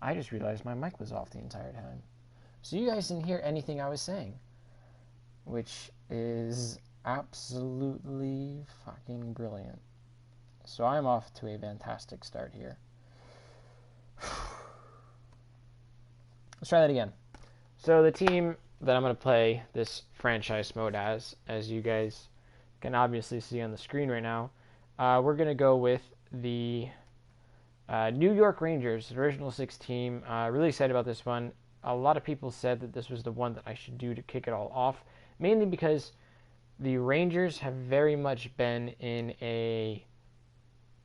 I just realized my mic was off the entire time. So you guys didn't hear anything I was saying, which is absolutely fucking brilliant. So I'm off to a fantastic start here. Let's try that again. So the team that I'm going to play this franchise mode as you guys can obviously see on the screen right now, we're going to go with the New York Rangers, the original 6 team. Really excited about this one. A lot of people said that this was the one that I should do to kick it all off, mainly because the Rangers have very much been in a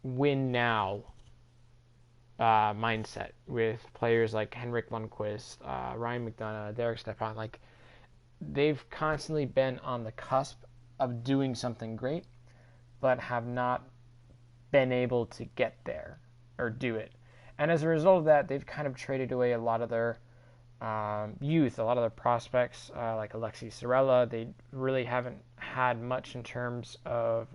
win now mindset with players like Henrik Lundqvist, Ryan McDonough, Derek Stepan. Like, they've constantly been on the cusp of doing something great, but have not been able to get there or do it. And as a result of that, they've kind of traded away a lot of their youth, a lot of their prospects, like Alexei Sorella. They really haven't had much in terms of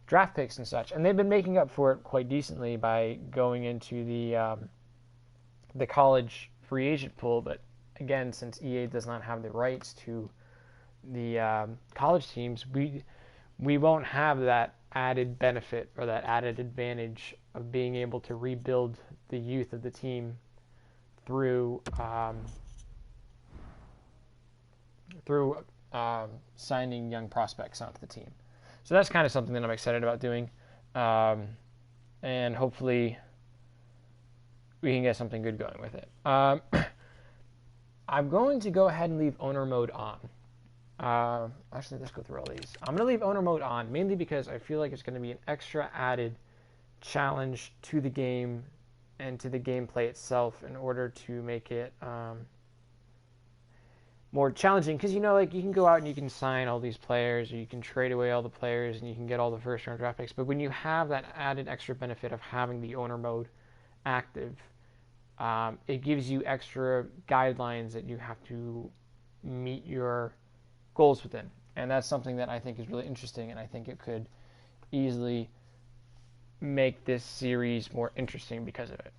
draft picks and such, and they've been making up for it quite decently by going into the college free agent pool. But again, since EA does not have the rights to the college teams, we won't have that added benefit or that added advantage of being able to rebuild the youth of the team through signing young prospects onto the team. So that's kind of something that I'm excited about doing, and hopefully we can get something good going with it. I'm going to go ahead and leave owner mode on. Actually, let's go through all these. I'm going to leave owner mode on, mainly because I feel like it's going to be an extra added challenge to the game and to the gameplay itself in order to make it more challenging. Because, you know, like, you can go out and you can sign all these players, or you can trade away all the players, and you can get all the first round draft picks. But when you have that added extra benefit of having the owner mode active, it gives you extra guidelines that you have to meet your goals within. And that's something that I think is really interesting, and I think it could easily make this series more interesting because of it.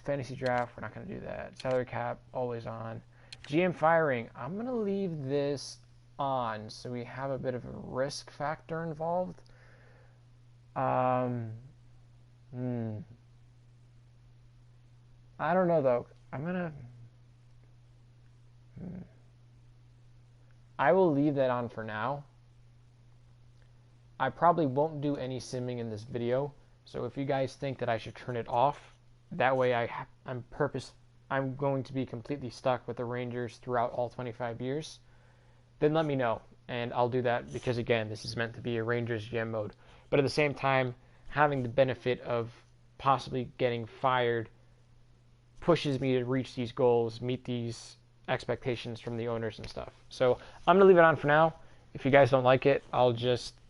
Fantasy draft, we're not going to do that. Salary cap, always on. GM firing, I'm going to leave this on so we have a bit of a risk factor involved. I don't know, though. I will leave that on for now. I probably won't do any simming in this video, so if you guys think that I should turn it off, that way I'm going to be completely stuck with the Rangers throughout all 25 years, then let me know, and I'll do that, because again, this is meant to be a Rangers GM mode. But at the same time, having the benefit of possibly getting fired pushes me to reach these goals, meet these expectations from the owners and stuff. So I'm going to leave it on for now. If you guys don't like it,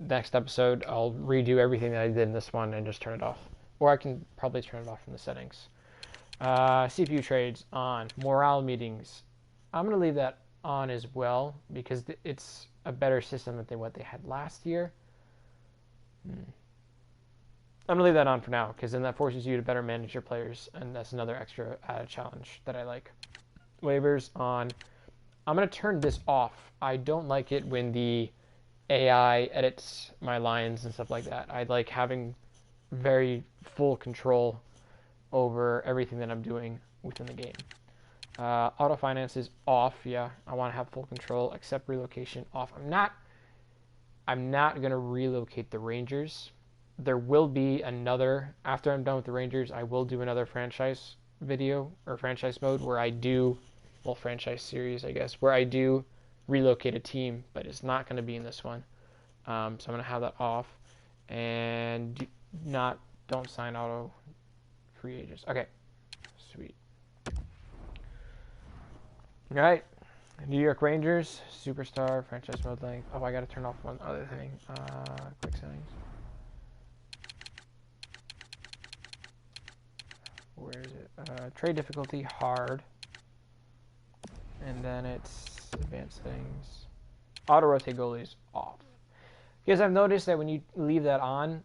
next episode, I'll redo everything that I did in this one and just turn it off. Or I can probably turn it off from the settings. CPU trades on. Morale meetings. I'm going to leave that on as well, because it's a better system than what they had last year. I'm going to leave that on for now, because then that forces you to better manage your players, and that's another extra added challenge that I like. Waivers on. I'm going to turn this off. I don't like it when the AI edits my lines and stuff like that. I like having very full control over everything that I'm doing within the game. Auto finance is off. Yeah, I want to have full control. Accept relocation off. I'm not going to relocate the Rangers. There will be another, after I'm done with the Rangers, I will do another franchise video, or franchise mode, where I do, well, franchise series, I guess, where I do relocate a team, but it's not going to be in this one. So I'm going to have that off. And don't sign auto free agents. Okay, sweet. All right, New York Rangers, superstar, franchise mode length. Oh, I got to turn off one other thing. Quick settings. Where is it? Trade difficulty, hard. And then it's advanced settings. Auto rotate goalies, off. Because I've noticed that when you leave that on,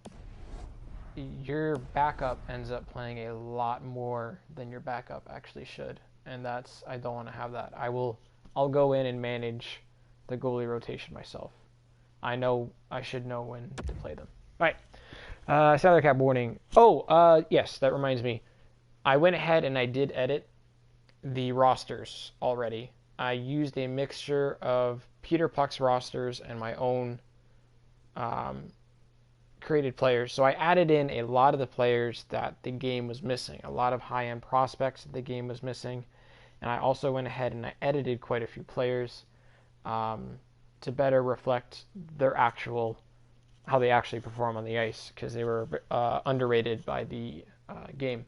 your backup ends up playing a lot more than your backup actually should, and I don't want to have that. I'll go in and manage the goalie rotation myself. I should know when to play them. All right, salary cap warning. Oh, yes, that reminds me. I went ahead and I did edit the rosters already. I used a mixture of Peter Puck's rosters and my own created players. So I added in a lot of the players that the game was missing, a lot of high-end prospects that the game was missing. And I also went ahead and I edited quite a few players to better reflect how they actually perform on the ice, because they were underrated by the game.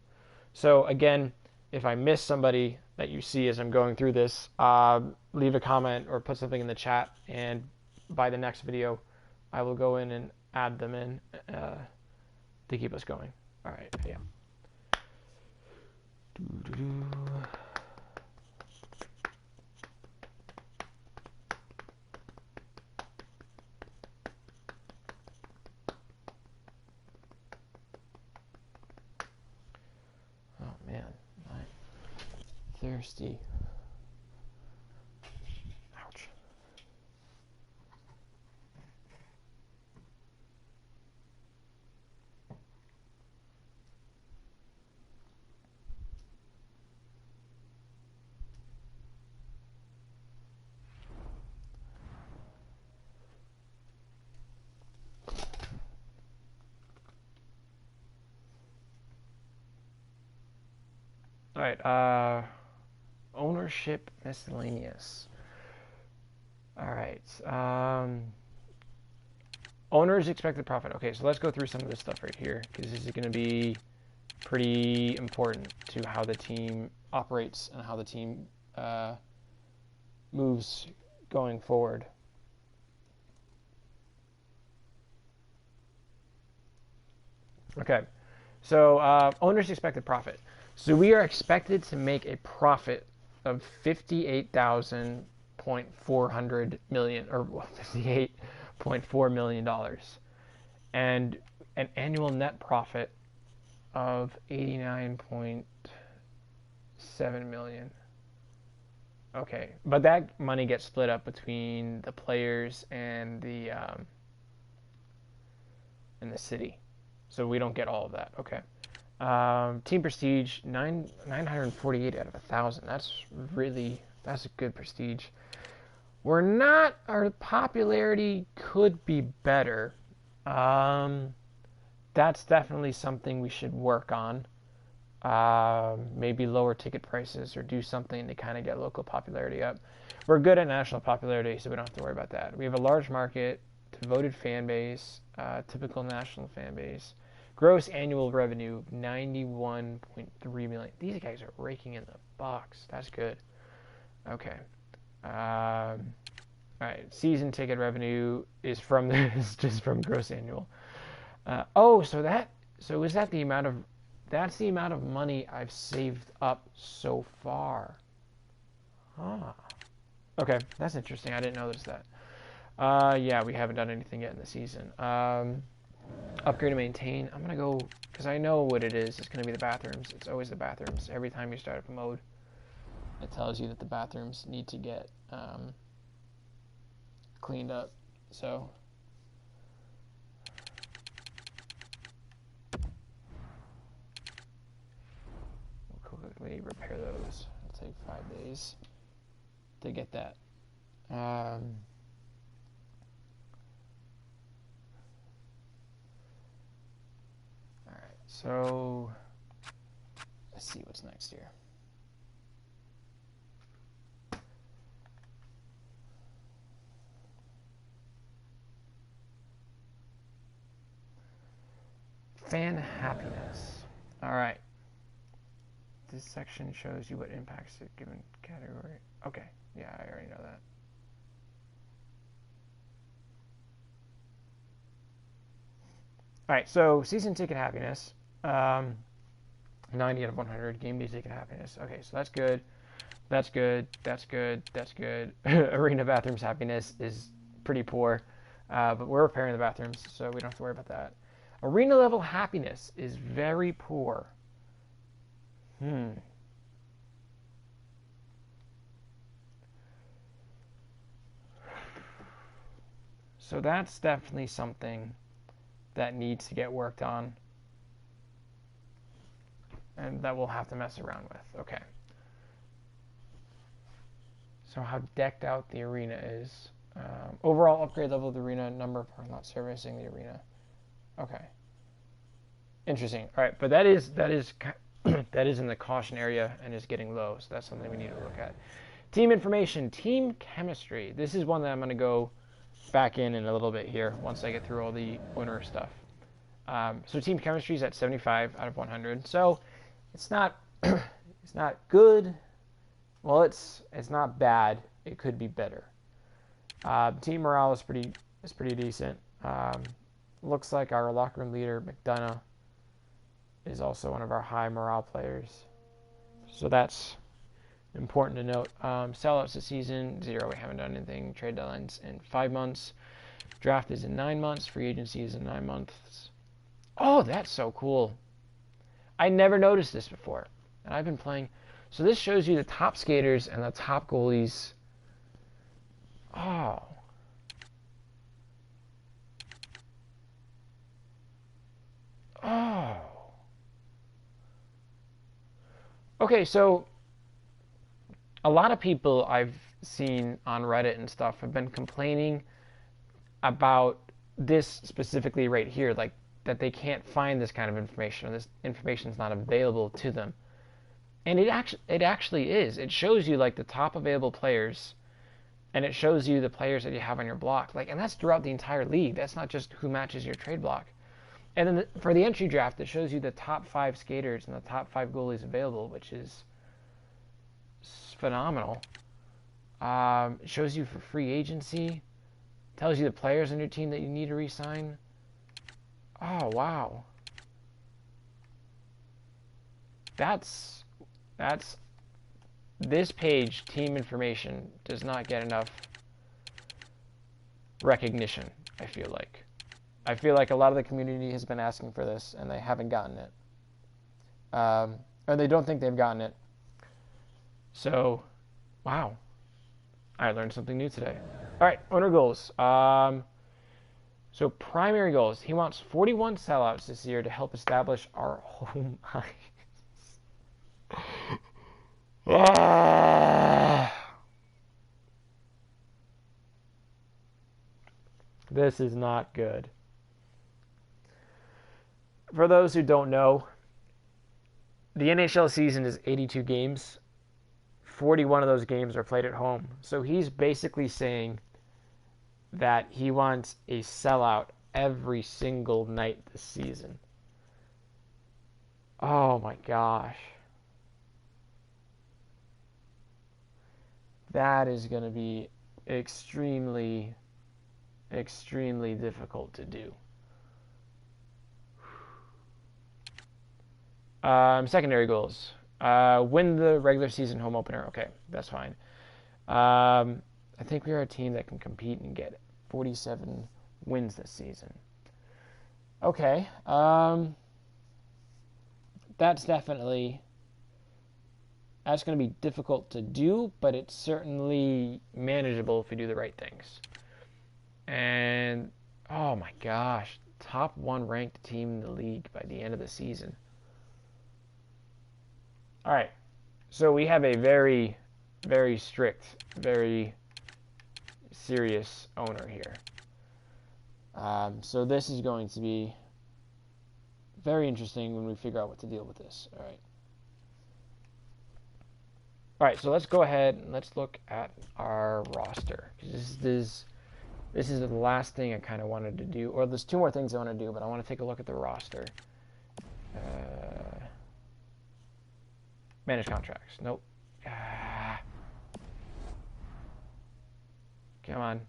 So again, if I miss somebody that you see as I'm going through this, leave a comment or put something in the chat, and by the next video, I will go in and add them in to keep us going. All right, yeah. Oh man, I'm thirsty. Ouch. All right, ownership miscellaneous. All right, owner's expected profit. Okay, so let's go through some of this stuff right here, because this is going to be pretty important to how the team operates and how the team moves going forward. Okay, so owner's expected profit. So we are expected to make a profit of $58,400 million, or $58.4 million, and an annual net profit of $89.7 million. Okay, but that money gets split up between the players and the city, so we don't get all of that. Okay. Team prestige 948 out of 1,000. That's a good prestige. Our popularity could be better. That's definitely something we should work on. Maybe lower ticket prices or do something to kind of get local popularity up. We're good at national popularity, so we don't have to worry about that. We have a large market, devoted fan base, typical national fan base. Gross annual revenue of $91.3 million. These guys are raking in the bucks. That's good. Okay. All right. Season ticket revenue is just from gross annual. So is that the amount of? That's the amount of money I've saved up so far. Okay, that's interesting. I didn't notice that. Yeah, we haven't done anything yet in the season. Upgrade and maintain. I'm going to go, because I know what it is. It's going to be the bathrooms. It's always the bathrooms. Every time you start up a mode, it tells you that the bathrooms need to get cleaned up. So, we'll quickly repair those. It'll take 5 days to get that. So, let's see what's next here. Fan happiness. All right. This section shows you what impacts a given category. Okay. Yeah, I already know that. All right. So, season ticket happiness. 90 out of 100. Game day ticket happiness. Okay, so that's good. That's good. That's good. That's good. Arena bathrooms happiness is pretty poor, but we're repairing the bathrooms, so we don't have to worry about that. Arena level happiness is very poor. So that's definitely something that needs to get worked on. And that we'll have to mess around with. Okay. So how decked out the arena is. Overall upgrade level of the arena, number of parts not servicing the arena. Okay. Interesting. All right, but that is that is in the caution area and is getting low. So that's something we need to look at. Team information, team chemistry. This is one that I'm going to go back in a little bit here once I get through all the owner stuff. So team chemistry is at 75 out of 100. So it's not it's not good. Well, it's not bad. It could be better. Team morale is pretty decent. Looks like our locker room leader McDonough is also one of our high morale players. So that's important to note. Sellouts this season, 0. We haven't done anything. Trade deadlines in 5 months. Draft is in 9 months. Free agency is in 9 months. Oh, that's so cool. I never noticed this before. And I've been playing. So this shows you the top skaters and the top goalies. Oh. Oh. Okay, so a lot of people I've seen on Reddit and stuff have been complaining about this specifically right here, like that they can't find this kind of information, or this information is not available to them. And it actually is. It shows you like the top available players, and it shows you the players that you have on your block. Like, and that's throughout the entire league. That's not just who matches your trade block. And then for the entry draft, it shows you the top 5 skaters and the top 5 goalies available, which is phenomenal. It shows you for free agency. Tells you the players on your team that you need to re-sign. Oh, wow. That's this page, team information, does not get enough recognition, I feel like. I feel like a lot of the community has been asking for this, and they haven't gotten it. Or they don't think they've gotten it. So, wow. I learned something new today. All right, owner goals. So primary goals. He wants 41 sellouts this year to help establish our home ice. This is not good. For those who don't know, the NHL season is 82 games. 41 of those games are played at home. So he's basically saying that he wants a sellout every single night this season. Oh my gosh. That is going to be extremely, extremely difficult to do. Secondary goals. Win the regular season home opener. Okay, that's fine. I think we are a team that can compete and get 47 wins this season. Okay. That's going to be difficult to do, but it's certainly manageable if we do the right things. And, oh my gosh, top 1 ranked team in the league by the end of the season. All right, so we have a very, very strict, very serious owner here. So this is going to be very interesting when we figure out what to deal with this. All right, so let's go ahead and let's look at our roster. This is the last thing I kind of wanted to do, or there's 2 more things I want to do, but I want to take a look at the roster. Manage contracts. Nope. Come on.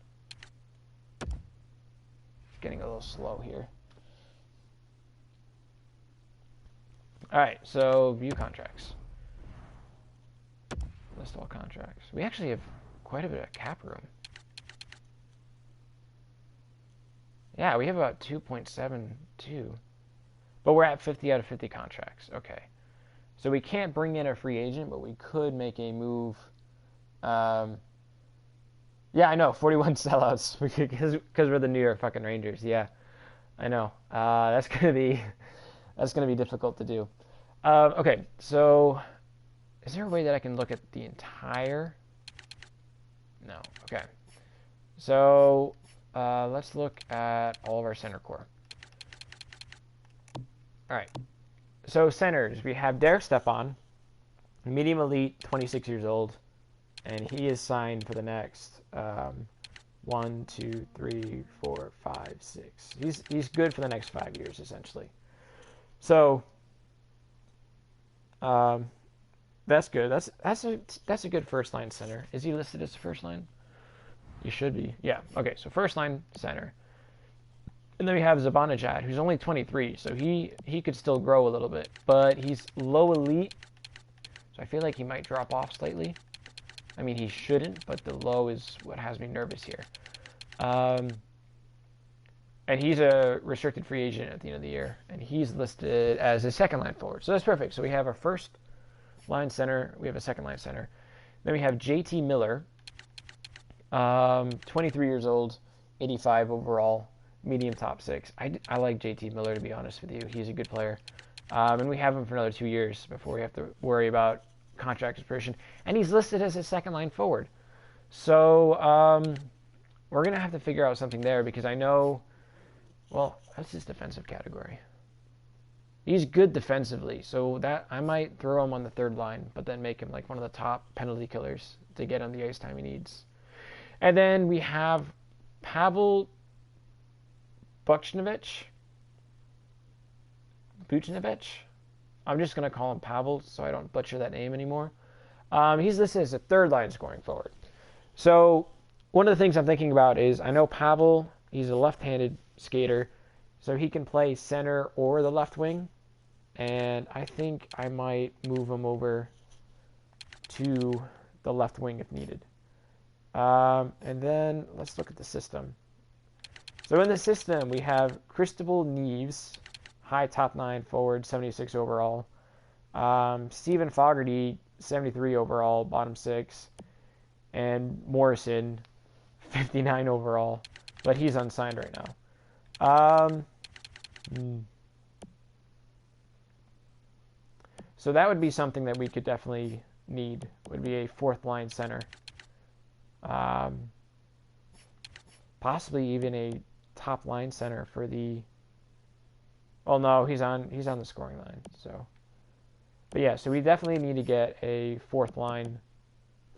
Getting a little slow here. All right, so view contracts. List all contracts. We actually have quite a bit of cap room. Yeah, we have about 2.72. But we're at 50 out of 50 contracts. Okay. So we can't bring in a free agent, but we could make a move. Um, yeah, I know, 41 sellouts because we're the New York fucking Rangers. Yeah, I know. That's gonna be difficult to do. Okay, so is there a way that I can look at the entire? No. Okay. So let's look at all of our center core. All right. So centers, we have Derek Stepan, medium elite, 26 years old, and he is signed for the next 1, 2, 3, 4, 5, 6. He's good for the next 5 years essentially. So that's good. That's a good first line center. Is he listed as first line? He should be. Yeah. Okay. So first line center. And then we have Zibanejad, who's only 23, so he could still grow a little bit, but he's low elite, so I feel like he might drop off slightly. I mean, he shouldn't, but the low is what has me nervous here. And he's a restricted free agent at the end of the year, and he's listed as a second line forward, so that's perfect. So we have our first line center, we have a second line center. Then we have JT Miller, 23 years old, 85 overall. Medium top 6. I like JT Miller, to be honest with you. He's a good player. And we have him for another 2 years before we have to worry about contract expiration. And he's listed as a second line forward. So we're going to have to figure out something there because I know, well, that's his defensive category. He's good defensively, so that I might throw him on the third line, but then make him like one of the top penalty killers to get on the ice time he needs. And then we have Pavel Buchnevich. I'm just going to call him Pavel so I don't butcher that name anymore. He's listed as a third line scoring forward. So one of the things I'm thinking about is I know Pavel, he's a left-handed skater, so he can play center or the left wing. And I think I might move him over to the left wing if needed. And then let's look at the system. So in the system, we have Cristobal Neves, high top 9 forward, 76 overall. Stephen Fogarty, 73 overall, bottom 6. And Morrison, 59 overall. But he's unsigned right now. So that would be something that we could definitely need, would be a fourth line center. Possibly even a top line center for the. Oh no, he's on the scoring line. So, but yeah, so we definitely need to get a fourth line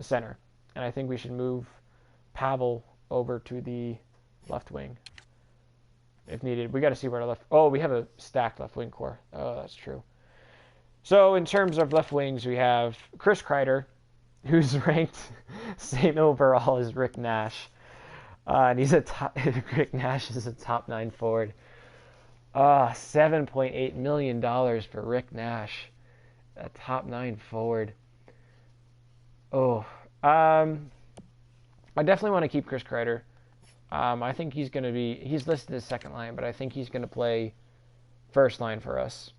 center, and I think we should move Pavel over to the left wing if needed. We got to see where our left. Oh, we have a stacked left wing core. Oh, that's true. So in terms of left wings, we have Chris Kreider, who's ranked same overall as Rick Nash. And he's Rick Nash is a top 9 forward. $7.8 million for Rick Nash, a top 9 forward. Oh, I definitely want to keep Chris Kreider. I think he's listed as second line, but I think he's going to play first line for us.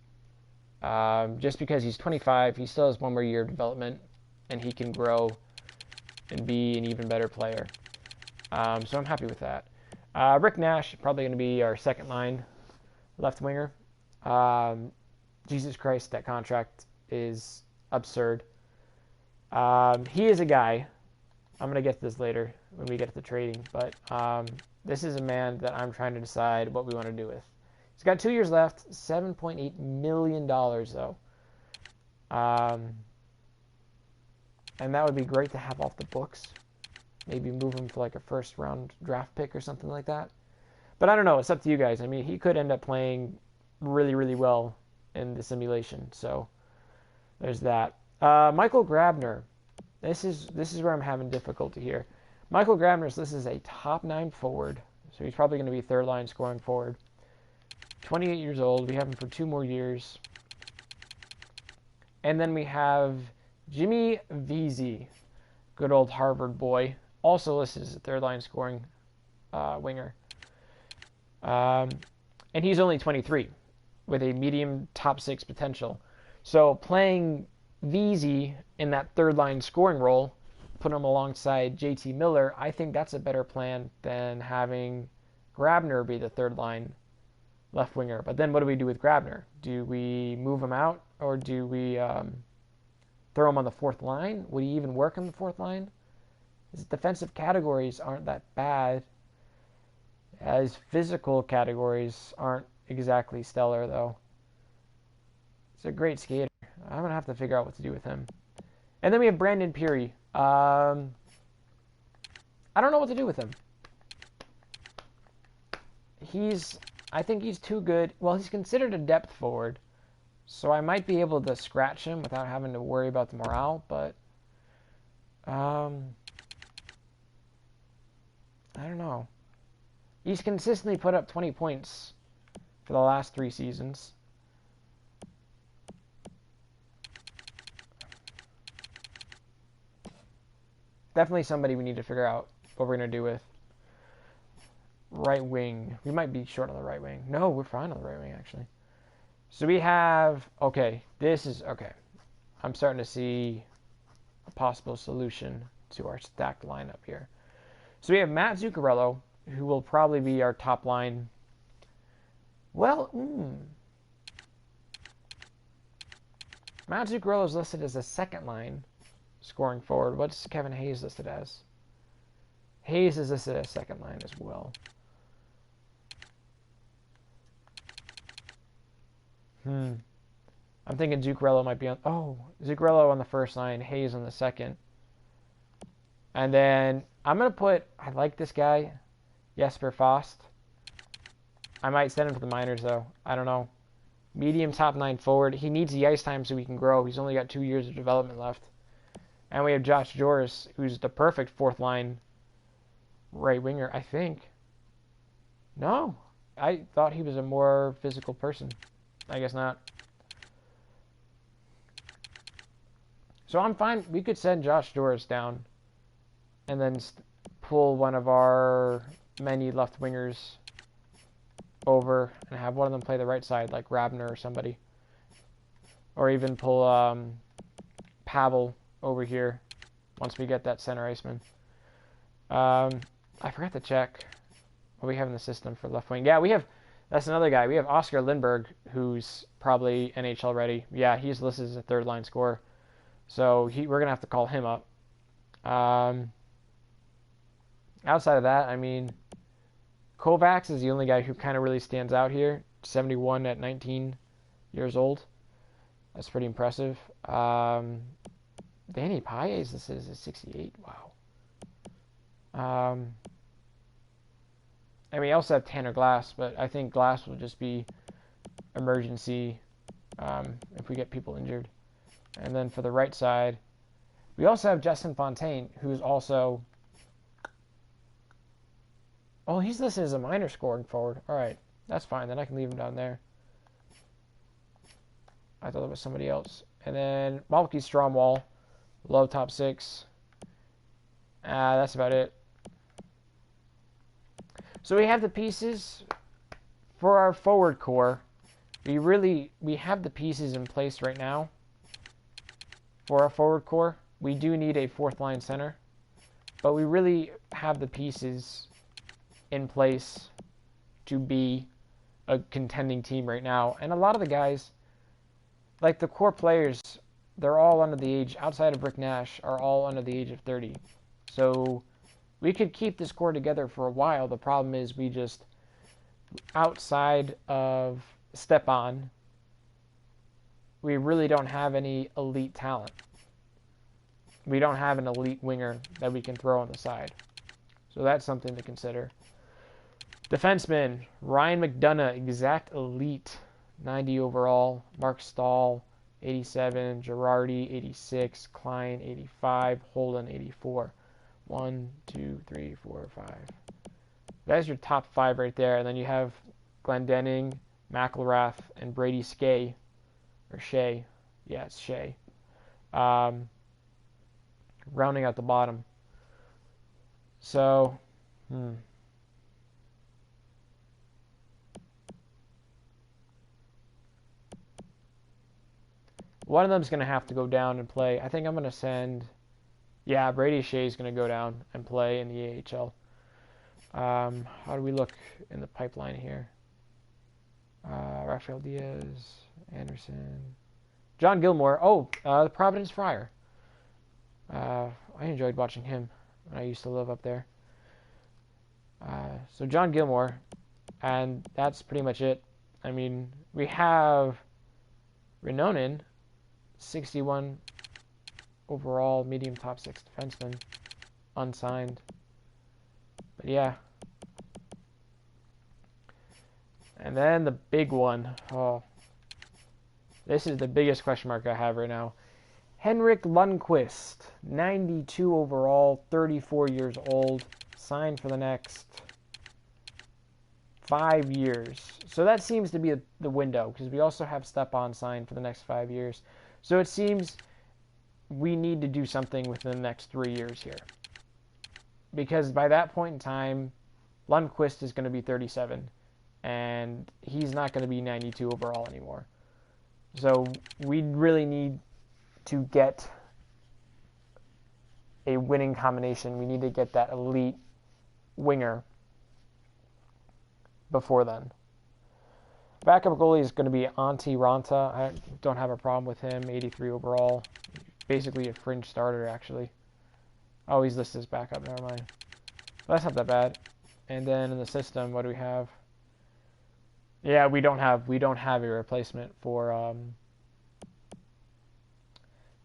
Just because he's 25, he still has one more year of development, and he can grow and be an even better player. So I'm happy with that. Rick Nash, probably going to be our second line left winger. Jesus Christ, that contract is absurd. He is a guy, I'm going to get to this later when we get to the trading, but this is a man that I'm trying to decide what we want to do with. He's got 2 years left, $7.8 million though. And that would be great to have off the books. Maybe move him for like a first round draft pick or something like that. But I don't know. It's up to you guys. I mean, he could end up playing really, really well in the simulation. So there's that. Michael Grabner. This is where I'm having difficulty here. Michael Grabner is listed as a top 9 forward. So he's probably going to be third line scoring forward. 28 years old. We have him for 2 more years. And then we have Jimmy Vesey. Good old Harvard boy. Also listed as a third line scoring winger. Um, and he's only 23 with a medium top 6 potential. So playing VZ in that third line scoring role, put him alongside JT Miller, I think that's a better plan than having Grabner be the third line left winger. But then what do we do with Grabner? Do we move him out, or do we throw him on the fourth line? Would he even work on the fourth line? His defensive categories aren't that bad. His physical categories aren't exactly stellar, though. He's a great skater. I'm going to have to figure out what to do with him. And then we have Brandon Peary. I don't know what to do with him. I think he's too good. Well, he's considered a depth forward, so I might be able to scratch him without having to worry about the morale, but I don't know. He's consistently put up 20 points for the last 3 seasons. Definitely somebody we need to figure out what we're going to do with. Right wing. We might be short on the right wing. No, we're fine on the right wing, actually. So we have... Okay, this is... Okay. I'm starting to see a possible solution to our stacked lineup here. So we have Matt Zuccarello, who will probably be our top line. Well, Matt Zuccarello is listed as a second line scoring forward. What's Kevin Hayes listed as? Hayes is listed as second line as well. I'm thinking Zuccarello might be on... Oh, Zuccarello on the first line, Hayes on the second. And then I'm going to put... I like this guy, Jesper Fast. I might send him to the minors, though. I don't know. Medium top 9 forward. He needs the ice time so he can grow. He's only got 2 years of development left. And we have Josh Joris, who's the perfect fourth line right winger, I think. No. I thought he was a more physical person. I guess not. So I'm fine. We could send Josh Joris down and then pull one of our many left wingers over and have one of them play the right side, like Rabner or somebody. Or even pull Pavel over here once we get that center iceman. I forgot to check what we have in the system for left wing. Yeah, we have... That's another guy. We have Oscar Lindberg, who's probably NHL ready. Yeah, he's listed as a third line scorer. So we're going to have to call him up. Outside of that, I mean, Kovacs is the only guy who kind of really stands out here. 71 at 19 years old. That's pretty impressive. Danny Paez, this is a 68. Wow. And we also have Tanner Glass, but I think Glass will just be emergency if we get people injured. And then for the right side, we also have Justin Fontaine, who's also... Oh, he's listed as a minor scoring forward. All right, that's fine. Then I can leave him down there. I thought it was somebody else. And then Malky Stromwall, low top 6. That's about it. So we have the pieces for our forward core. We have the pieces in place right now for our forward core. We do need a fourth line center, but we really have the pieces in place to be a contending team right now. And a lot of the guys, like the core players, they're all under the age, outside of Rick Nash, are all under the age of 30. So we could keep this core together for a while. The problem is we just, outside of Stepan, we really don't have any elite talent. We don't have an elite winger that we can throw on the side. So that's something to consider. Defensemen, Ryan McDonough, exact elite, 90 overall. Mark Stahl, 87. Girardi, 86. Klein, 85. Holden, 84. 1, 2, 3, 4, 5. That's your top 5 right there. And then you have Glendening, McElrath, and Brady Skay. Or Shea. Yeah, it's Shea. Rounding out the bottom. So, One of them's going to have to go down and play. I think I'm going to send... Yeah, Brady Shea's going to go down and play in the AHL. How do we look in the pipeline here? Rafael Diaz, Anderson, John Gilmore. Oh, the Providence Friar. I enjoyed watching him when I used to live up there. So John Gilmore, and that's pretty much it. I mean, we have Renonen, 61 overall, medium top 6 defenseman, unsigned. But yeah. And then the big one. Oh, this is the biggest question mark I have right now. Henrik Lundqvist, 92 overall, 34 years old, signed for the next 5 years. So that seems to be the window, because we also have Stepan signed for the next 5 years. So it seems we need to do something within the next 3 years here. Because by that point in time, Lundqvist is going to be 37, and he's not going to be 92 overall anymore. So we really need to get a winning combination. We need to get that elite winger before then. Backup goalie is going to be Antti Ranta. I don't have a problem with him. 83 overall. Basically a fringe starter, actually. Oh, he's listed as backup. Never mind. But that's not that bad. And then in the system, what do we have? Yeah, we don't have a replacement for.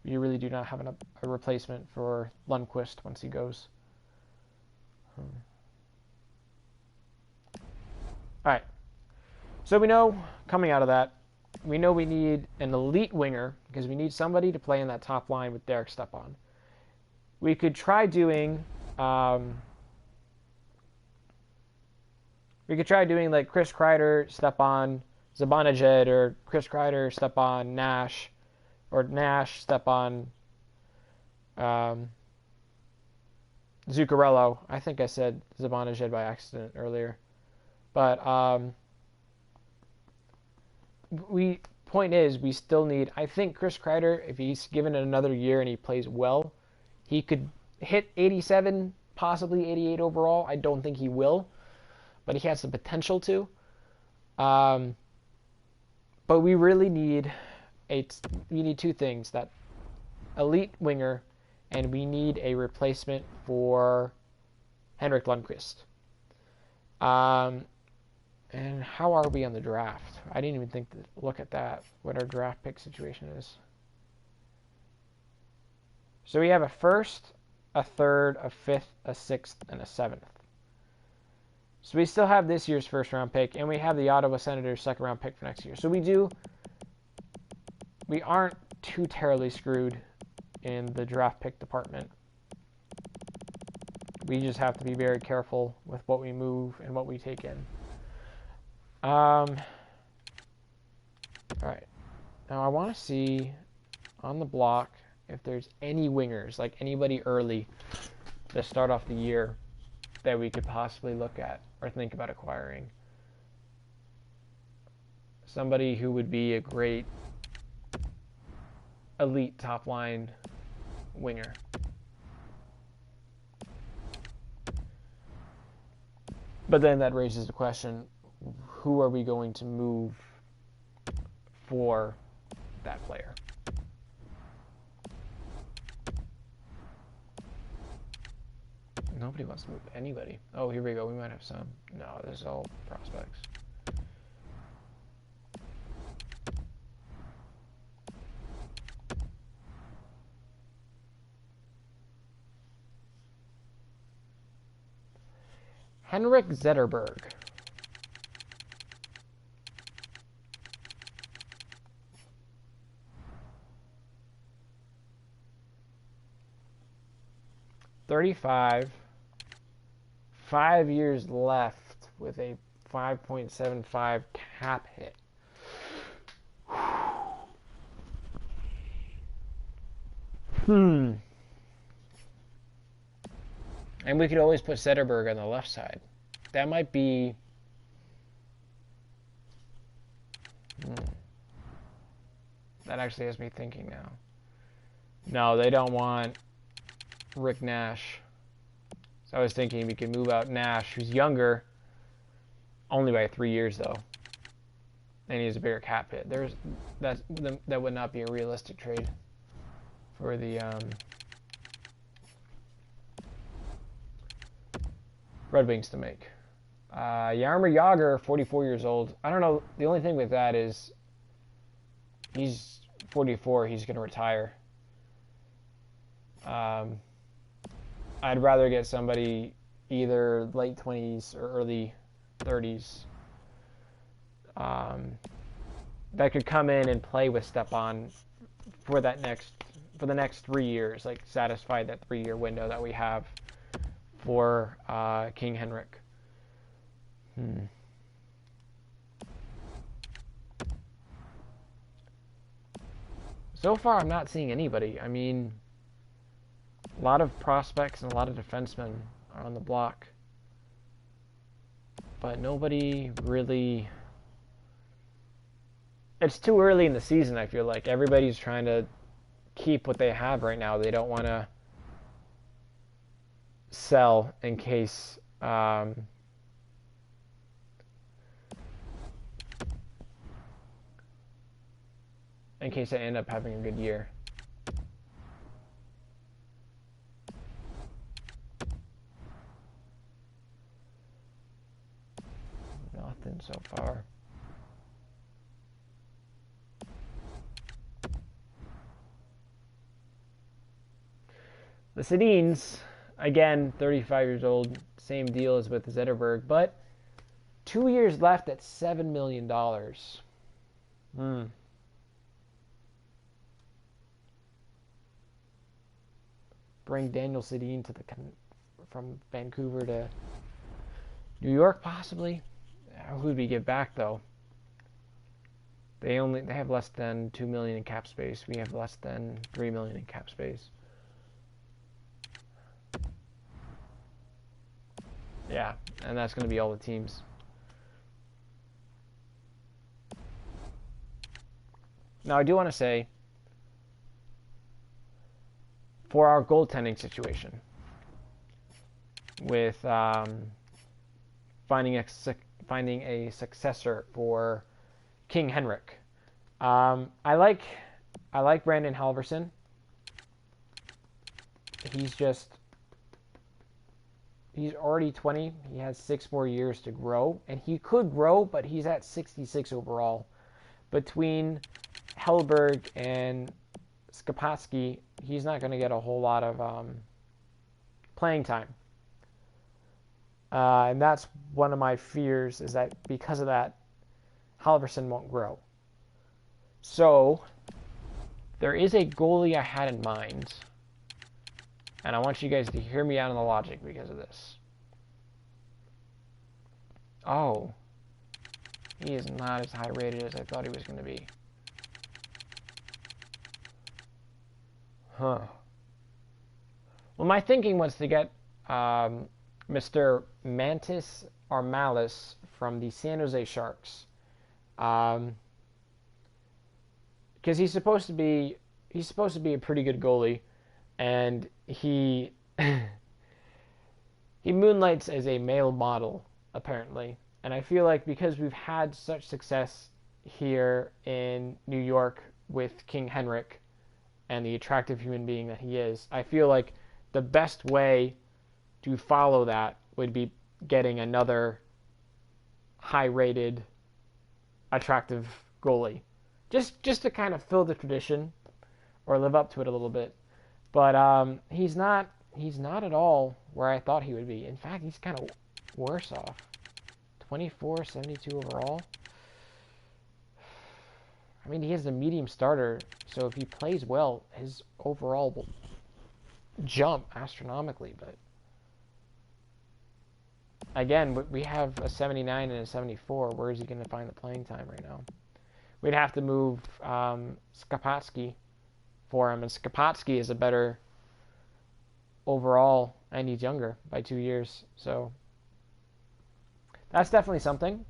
We really do not have a replacement for Lundqvist once he goes. All right. So we know, coming out of that, we know we need an elite winger because we need somebody to play in that top line with Derek Stepan. We could try doing like Chris Kreider, Stepan, Zibanejad, or Chris Kreider, Stepan, Nash, or Nash, Stepan, Zuccarello. I think I said Zibanejad by accident earlier. But point is, we still need, I think Chris Kreider, if he's given it another year and he plays well, he could hit 87, possibly 88 overall. I don't think he will, but he has the potential to. But we really need two things: that elite winger, and we need a replacement for Henrik Lundqvist. And how are we on the draft? I didn't even look at that, what our draft pick situation is. So we have a first, a third, a fifth, a sixth, and a seventh. So we still have this year's first round pick, and we have the Ottawa Senators second round pick for next year. So we aren't too terribly screwed in the draft pick department. We just have to be very careful with what we move and what we take in. All right. Now I want to see on the block if there's any wingers, like anybody early to start off the year that we could possibly look at or think about acquiring. Somebody who would be a great elite top line winger. But then that raises the question, who are we going to move for that player? Nobody wants to move anybody. Oh, here we go. We might have some. No, this is all prospects. Henrik Zetterberg. $35. 5 years left with a 5.75 cap hit. And we could always put Zetterberg on the left side. That might be... That actually has me thinking now. No, they don't want Rick Nash. So I was thinking we could move out Nash, who's younger, only by 3 years though, and he has a bigger cap hit. That would not be a realistic trade for the Red Wings to make. Jaromir Jagr, 44 years old. I don't know. The only thing with that is he's 44. He's going to retire. I'd rather get somebody either late 20s or early 30s that could come in and play with Stepan for the next 3 years, like satisfy that 3-year window that we have for King Henrik. So far, I'm not seeing anybody. I mean, a lot of prospects and a lot of defensemen are on the block, but nobody really. It's too early in the season, I feel like. Everybody's trying to keep what they have right now. They don't want to sell in case they end up having a good year. Nothing so far. The Sedins, again, 35 years old, same deal as with Zetterberg, but 2 years left at $7 million. Bring Daniel Sedin from Vancouver to New York, possibly. Who would we give back though? They have less than $2 million in cap space. We have less than $3 million in cap space. Yeah, and that's going to be all the teams. Now, I do want to say, for our goaltending situation, with finding a successor for King Henrik, I like Brandon Halverson. He's already 20. He has 6 more years to grow, and he could grow, but he's at 66 overall. Between Hellberg and Skapatsky, he's not going to get a whole lot of playing time. And that's one of my fears, is that because of that, Halverson won't grow. So, there is a goalie I had in mind, and I want you guys to hear me out on the logic because of this. Oh, he is not as high rated as I thought he was going to be. Huh. Well, my thinking was to get Mr. Mantis Armalis from the San Jose Sharks, because he's supposed to be a pretty good goalie, and he he moonlights as a male model apparently, and I feel like because we've had such success here in New York with King Henrik and the attractive human being that he is, I feel like the best way to follow that would be getting another high-rated, attractive goalie, just to kind of fill the tradition or live up to it a little bit. But he's not at all where I thought he would be. In fact, he's kind of worse off. 24, 72 overall. I mean, he is a medium starter, so if he plays well, his overall will jump astronomically. But again, we have a 79 and a 74. Where is he going to find the playing time right now? We'd have to move Skapatsky for him, and Skapatsky is a better overall, and he's younger by 2 years. So that's definitely something.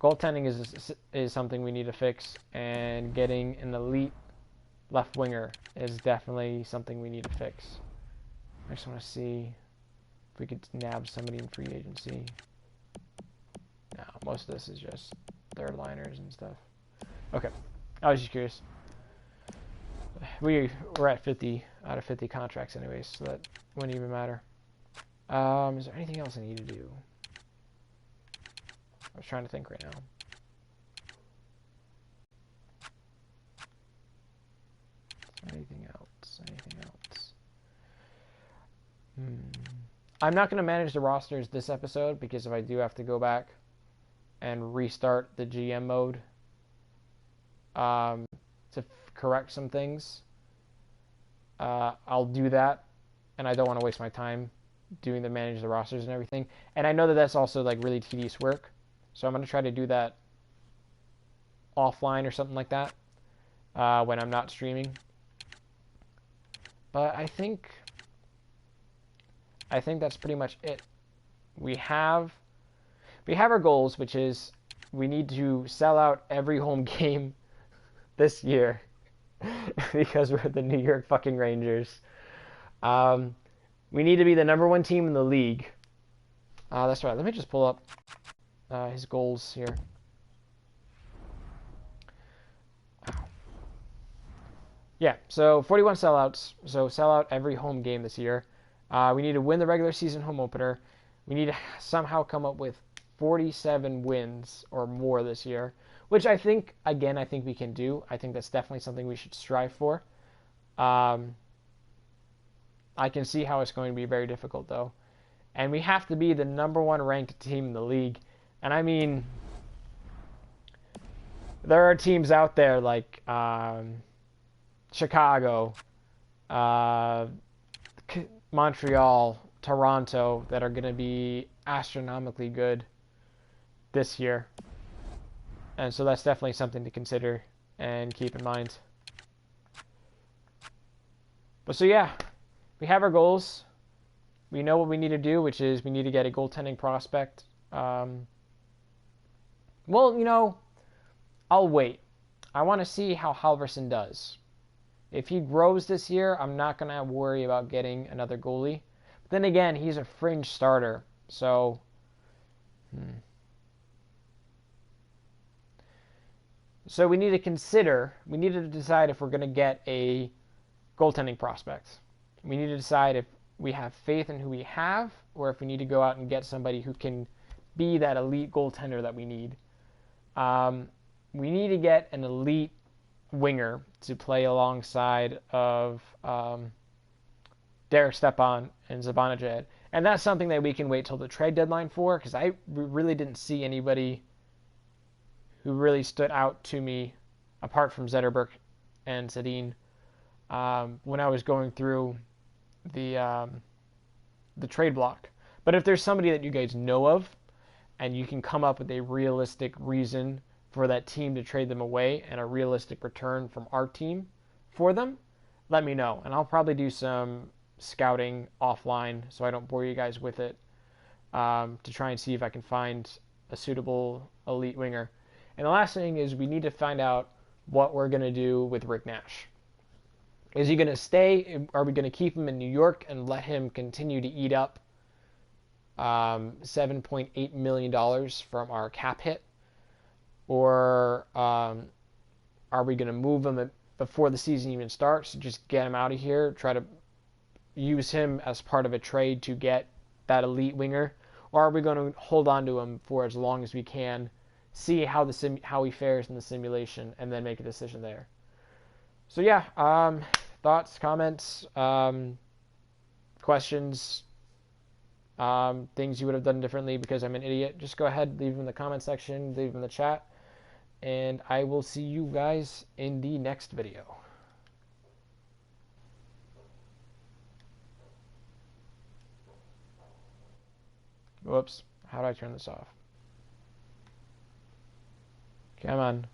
goaltending is something we need to fix, and getting an elite left winger is definitely something we need to fix. I just want to see if we could nab somebody in free agency. No, most of this is just third liners and stuff. Okay, I was just curious. We're at 50 out of 50 contracts anyways, so that wouldn't even matter. Is there anything else I need to do? I was trying to think right now. Anything else? Anything else? I'm not going to manage the rosters this episode because if I do have to go back and restart the GM mode to correct some things, I'll do that, and I don't want to waste my time doing the manage the rosters and everything. And I know that that's also like really tedious work, so I'm going to try to do that offline or something like that when I'm not streaming. But I think that's pretty much it. We have our goals, which is we need to sell out every home game this year because we're the New York fucking Rangers. We need to be the #1 team in the league. That's right. Let me just pull up his goals here. Yeah, so 41 sellouts. So sell out every home game this year. We need to win the regular season home opener. We need to somehow come up with 47 wins or more this year, which I think we can do. I think that's definitely something we should strive for. I can see how it's going to be very difficult, though. And we have to be the #1 ranked team in the league. And I mean, there are teams out there like Chicago, Montreal, Toronto that are going to be astronomically good this year. And so that's definitely something to consider and keep in mind. But so yeah, we have our goals. We know what we need to do, which is we need to get a goaltending prospect. Well, I'll wait. I want to see how Halverson does. If he grows this year, I'm not going to worry about getting another goalie. But then again, he's a fringe starter. So, So we need to decide if we're going to get a goaltending prospect. We need to decide if we have faith in who we have or if we need to go out and get somebody who can be that elite goaltender that we need. We need to get an elite winger to play alongside of Derek Stepan and Zibanejad. And that's something that we can wait till the trade deadline for, because I really didn't see anybody who really stood out to me apart from Zetterberg and Sedin when I was going through the trade block. But if there's somebody that you guys know of and you can come up with a realistic reason for that team to trade them away and a realistic return from our team for them, let me know. And I'll probably do some scouting offline so I don't bore you guys with it to try and see if I can find a suitable elite winger. And the last thing is we need to find out what we're going to do with Rick Nash. Is he going to stay? Are we going to keep him in New York and let him continue to eat up $7.8 million from our cap hit? Or are we going to move him before the season even starts, just get him out of here, try to use him as part of a trade to get that elite winger? Or are we going to hold on to him for as long as we can, see how he fares in the simulation, and then make a decision there? So yeah, thoughts, comments, questions, things you would have done differently because I'm an idiot, just go ahead, leave them in the comment section, leave them in the chat. And I will see you guys in the next video. Whoops. How do I turn this off? Come on.